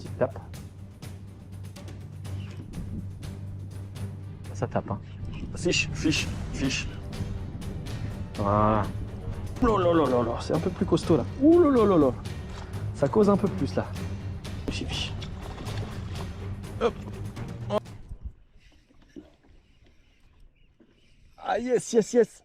Petite tape. Ça tape, hein. Fiche, fiche, fiche. Voilà. Oh là là là là, c'est un peu plus costaud là. Ouh là là là là. Ça cause un peu plus là. Fiche, fiche. Hop. Ah yes, yes, yes.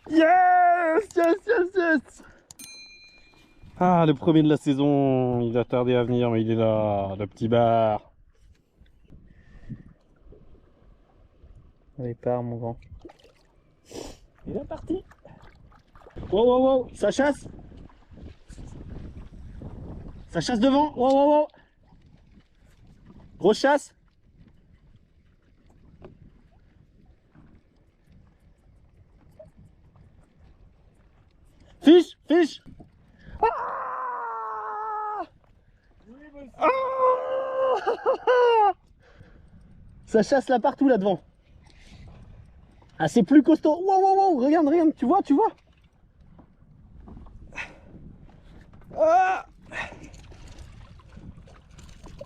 Yes, yes, yes, yes. Ah, le premier de la saison, il a tardé à venir, mais il est là, le petit bar. Allez, part mon grand. Il est parti. Wow, wow, wow, ça chasse. Ça chasse devant. Wow, wow, wow. Grosse chasse. Fiche, fiche. Ah. Ça chasse là partout là devant. Ah, c'est plus costaud. Wow, wow, wow, regarde, regarde, tu vois, tu vois. Ah.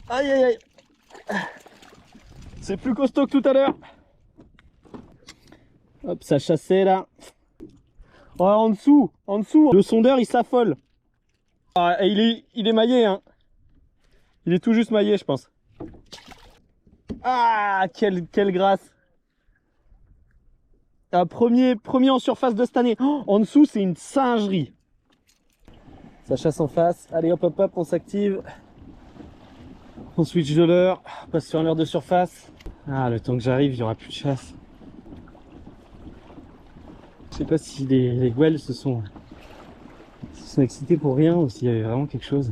Aïe, aïe, aïe. C'est plus costaud que tout à l'heure. Hop, ça chassait là. Oh, en dessous, le sondeur il s'affole. Ah, et il est maillé, hein. Il est tout juste maillé, je pense. Ah, quelle grâce. Ah, premier en surface de cette année. Oh, en dessous, c'est une singerie. Ça chasse en face. Allez, hop, hop, hop, on s'active. On switch de l'heure. On passe sur l'heure de surface. Ah, le temps que j'arrive, il n'y aura plus de chasse. Je sais pas si les gouelles se sont excités pour rien ou s'il y avait vraiment quelque chose.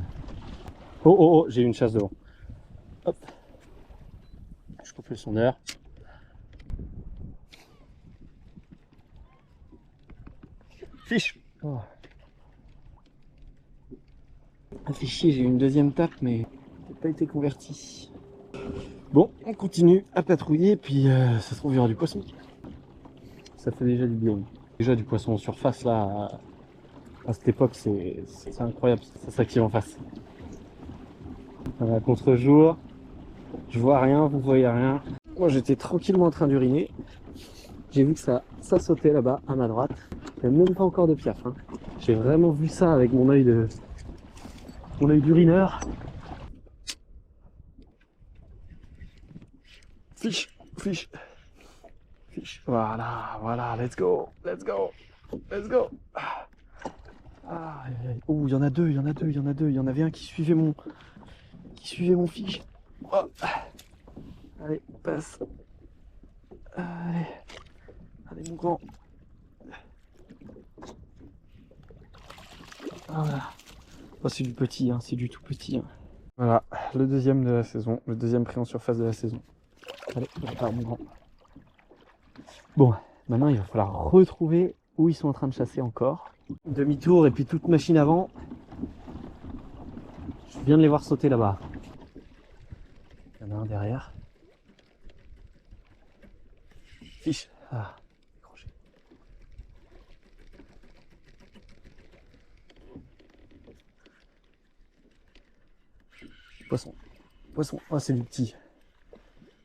Oh, oh, oh, j'ai eu une chasse devant. Hop. Je coupe le sondeur. Fiche. Oh. Ah, fait chier, j'ai eu une deuxième tape, mais elle n'a pas été convertie. Bon, on continue à patrouiller, puis ça se trouve, il y aura du poisson. Ça fait déjà du bien. Déjà du poisson en surface, là, à cette époque, c'est incroyable, ça s'active en face. À contre-jour, je vois rien, vous voyez rien. Moi, j'étais tranquillement en train d'uriner. J'ai vu que ça sautait là-bas, à ma droite. Il n'y a même pas encore de piaf. Hein. J'ai vraiment vu ça avec mon œil d'urineur. Fiche, fiche, fiche. Voilà, voilà, let's go, let's go, let's go. Ah, oh, il y en a deux, il y en a deux, il y en a deux. Il y en avait un qui suivait mon fiche. Oh. Allez, passe. Allez, allez mon grand. Voilà. Oh, c'est du petit, hein, c'est du tout petit. Hein. Voilà, le deuxième de la saison, le deuxième pris en surface de la saison. Allez, on repart mon grand. Bon, maintenant il va falloir retrouver où ils sont en train de chasser encore. Demi-tour et puis toute machine avant. Je viens de les voir sauter là-bas. Il y en a un derrière. Fiche. Ah, décroché. Poisson. Poisson. Oh, c'est du petit.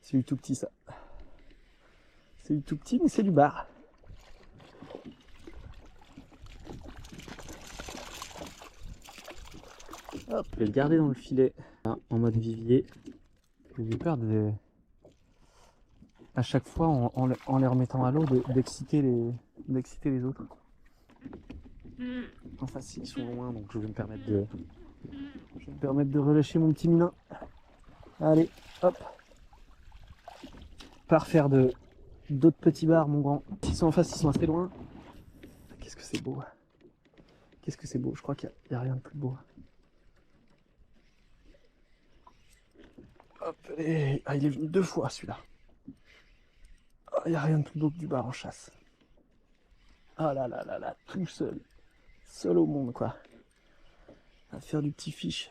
C'est du tout petit ça. C'est du tout petit, mais c'est du bar. Hop, je vais le garder dans le filet, là, en mode vivier. J'ai peur à chaque fois, en les remettant à l'eau, d'exciter les autres. Enfin, si, ils sont loin, donc je vais me permettre de relâcher mon petit minin. Allez, hop. Pas refaire d'autres petits bars, mon grand. S'ils sont en face, ils sont assez loin. Qu'est-ce que c'est beau. Qu'est-ce que c'est beau. Je crois qu'il n'y a rien de plus beau. Hop, allez. Ah, il est venu 2 fois, celui-là. Il n'y a rien de plus beau que du bar en chasse. Ah là là là là, tout seul. Seul au monde, quoi. À faire du petit fiche.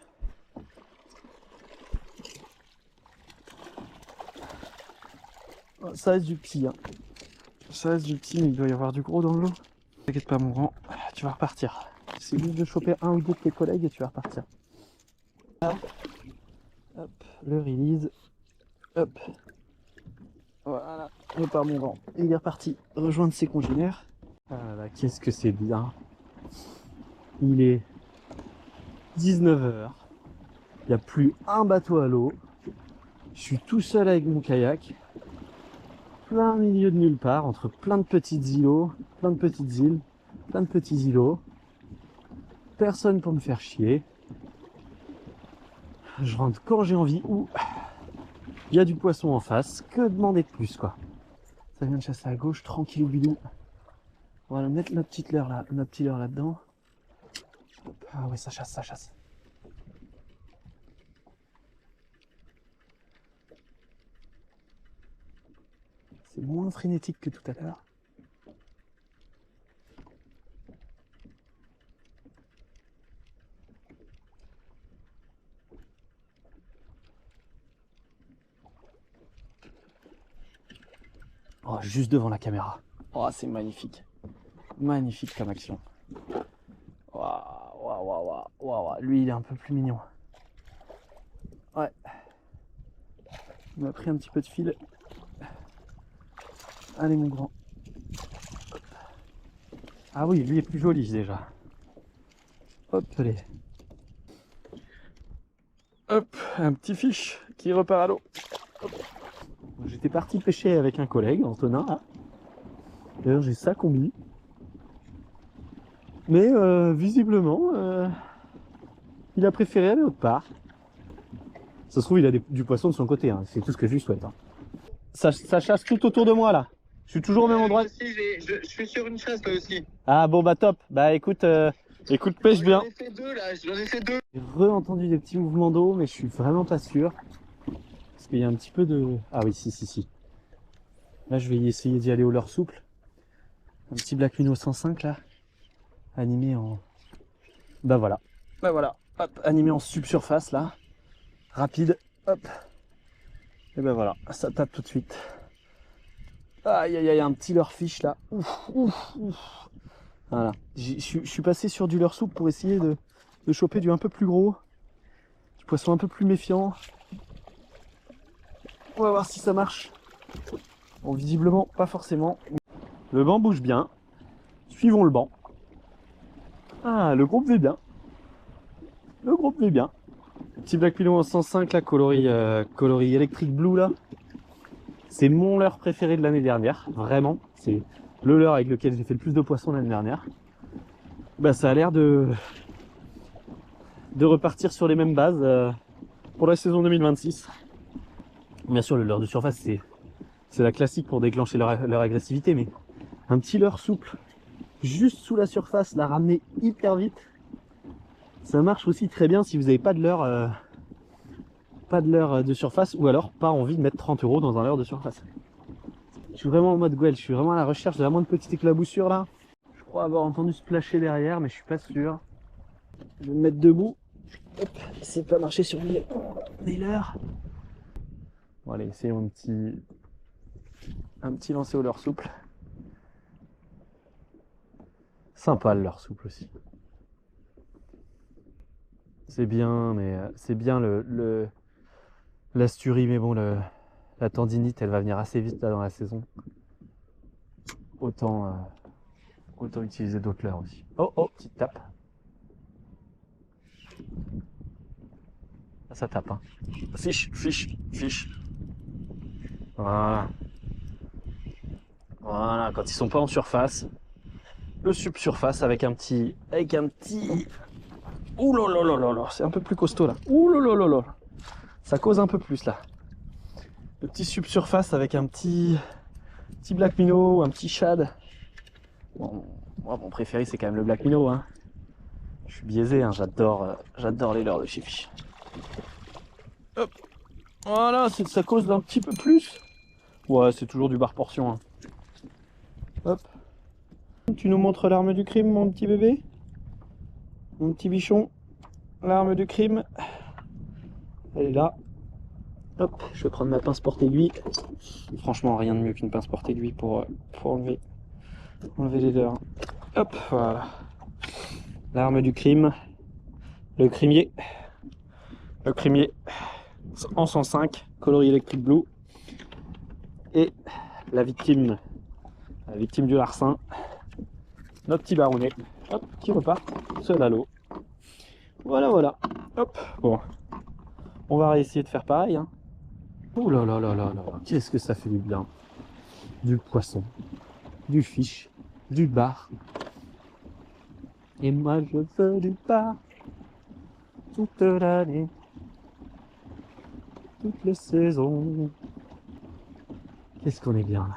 Ça reste du petit, hein. Ça reste du petit, mais il doit y avoir du gros dans l'eau. T'inquiète pas, mon grand, tu vas repartir. C'est juste de choper un ou deux de tes collègues et tu vas repartir. Hop, hop, le release. Hop. Voilà, on part mon grand. Il est reparti rejoindre ses congénères. Ah là, qu'est-ce que c'est bien. Il est 19 h. Il n'y a plus un bateau à l'eau. Je suis tout seul avec mon kayak. Plein milieu de nulle part, entre plein de petites îlots, plein de petites îles, plein de petits îlots. Personne pour me faire chier. Je rentre quand j'ai envie ou il y a du poisson en face. Que demander de plus, quoi. Ça vient de chasser à gauche, tranquille bidou. On va mettre notre petite leurre là, notre petit leurre là-dedans. Ah ouais, ça chasse, ça chasse. C'est moins frénétique que tout à l'heure. Oh, juste devant la caméra. Oh, c'est magnifique. Magnifique comme action. Waouh, waouh, waouh, waouh. Lui, il est un peu plus mignon. Ouais. Il m'a pris un petit peu de fil. Allez, mon grand. Ah oui, lui est plus joli déjà. Hop, allez. Hop, un petit fiche qui repart à l'eau. J'étais parti pêcher avec un collègue, Antonin. D'ailleurs, j'ai sa combi. Mais visiblement, il a préféré aller autre part. Ça se trouve, il a du poisson de son côté. Hein. C'est tout ce que je lui souhaite. Hein. Ça chasse tout autour de moi là. Je suis toujours au même endroit. Je suis sur une chasse là aussi. Ah bon bah top. Bah écoute, écoute pêche bien. J'en ai fait deux là, j'en ai fait deux. J'ai re-entendu des petits mouvements d'eau, mais je suis vraiment pas sûr. Parce qu'il y a un petit peu de... Ah oui, si. Là, je vais essayer d'y aller au leurre souple. Un petit Black Minnow 105 là. Animé en... Bah voilà. Hop, animé en subsurface là. Rapide. Hop. Et ben voilà, ça tape tout de suite. Aïe aïe aïe, un petit leurre fiche là. Ouf. Voilà. Je suis passé sur du leurre souple pour essayer de choper du un peu plus gros. Du poisson un peu plus méfiant. On va voir si ça marche. Bon, visiblement, pas forcément. Le banc bouge bien. Suivons le banc. Ah, le groupe va bien. Petit Black Minnow en 105 là, coloris électrique blue là. C'est mon leurre préféré de l'année dernière. Vraiment. C'est le leurre avec lequel j'ai fait le plus de poissons l'année dernière. Bah, ça a l'air de repartir sur les mêmes bases pour la saison 2026. Bien sûr, le leurre de surface, c'est la classique pour déclencher leur agressivité, mais un petit leurre souple, juste sous la surface, la ramener hyper vite, ça marche aussi très bien si vous n'avez pas de leurre de surface, ou alors pas envie de mettre 30 € dans un leurre de surface. Je suis vraiment en mode Gwell, je suis vraiment à la recherche de la moindre petite éclaboussure là. Je crois avoir entendu splasher derrière, mais je suis pas sûr. Je vais me mettre debout. Hop, essayer de pas marcher sur les leurres. Bon allez, essayons un petit lancer au leurre souple. Sympa le leurre souple aussi. C'est bien, mais c'est bien l'asturie, mais bon, la tendinite, elle va venir assez vite là dans la saison. Autant utiliser d'autres leurres aussi. Oh, petite tape. Ça tape, hein. Fiche. Voilà, quand ils sont pas en surface, le subsurface avec un petit... Ouh là, c'est un peu plus costaud là. Ouh là, ça cause un peu plus là. Le petit subsurface avec un petit Black Minnow, un petit shad. Bon, moi mon préféré c'est quand même le Black Minnow, hein. Je suis biaisé, hein. J'adore les leurres de chez Fish. Hop, voilà, ça cause d'un petit peu plus. Ouais, c'est toujours du bar portion, hein. Hop. Tu nous montres l'arme du crime, mon petit bébé? Mon petit bichon. L'arme du crime. Elle est là. Hop, je vais prendre ma pince porte-aiguille. Franchement, rien de mieux qu'une pince porte-aiguille pour enlever les leurres. Hop, voilà. L'arme du crime. Le crimier. Le crimier en 105, coloris électrique blue. Et la victime du larcin, notre petit baronnet, hop, qui repart seul à l'eau. Voilà, voilà. Hop, bon. On va réessayer de faire pareil. Hein. Ouh là là là là là, qu'est-ce que ça fait du bien. Du poisson, du fiche, du bar. Et moi je veux du bar toute l'année, toutes les saisons. Qu'est-ce qu'on est bien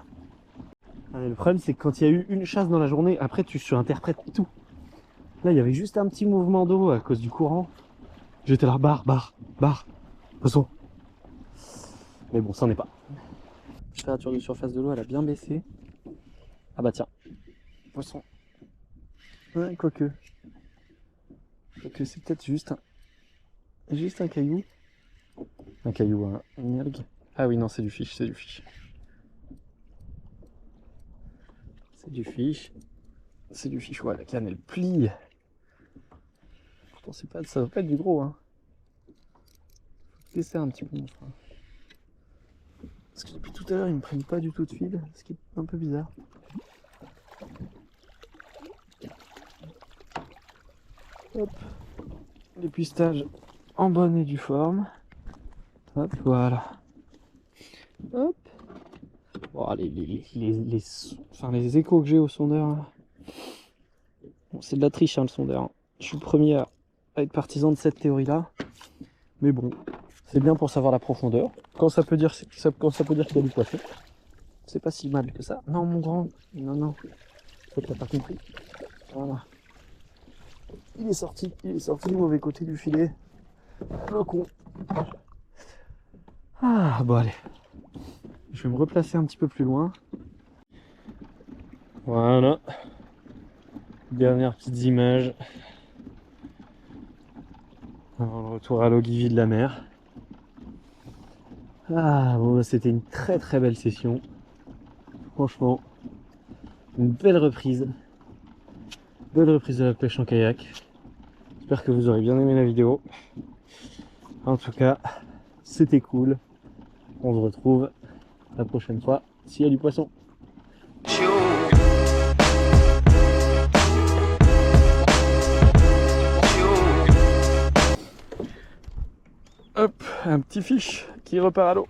là. Le problème c'est que quand il y a eu une chasse dans la journée, après tu surinterprètes tout. Là il y avait juste un petit mouvement d'eau à cause du courant. J'étais là, bar, poisson. Mais bon, ça n'en est pas. La température de surface de l'eau elle a bien baissé. Ah bah tiens, poisson. Ouais, quoique. Quoique c'est peut-être juste un caillou. Un caillou, une algue. Ah oui non c'est du fiche, c'est du fiche. C'est du fiche. C'est du fiche, ouais, la canne elle plie. Pourtant c'est pas, ça va pas être du gros hein. Faut laisser un petit peu mon frère. Parce que depuis tout à l'heure ils me prennent pas du tout de fil, ce qui est un peu bizarre. Hop. Dépistage en bonne et due forme. Hop, voilà. Hop. Bon, les échos que j'ai au sondeur. Là. Bon, c'est de la triche hein, le sondeur. Je suis le premier à être partisan de cette théorie-là. Mais bon, c'est bien pour savoir la profondeur. Quand ça peut dire qu'il y a du poisson, c'est pas si mal que ça. Non, mon grand. Non. Toi, t'as pas compris. Voilà. Il est sorti du mauvais côté du filet. Le con. Ah, bon, allez. Je vais me replacer un petit peu plus loin. Voilà. Dernières petites images. Avant le retour à l'Ogivie de la mer. Ah, bon, c'était une très très belle session. Franchement, une belle reprise. Belle reprise de la pêche en kayak. J'espère que vous aurez bien aimé la vidéo. En tout cas, c'était cool. On se retrouve la prochaine fois s'il y a du poisson. Hop, un petit fiche qui repart à l'eau.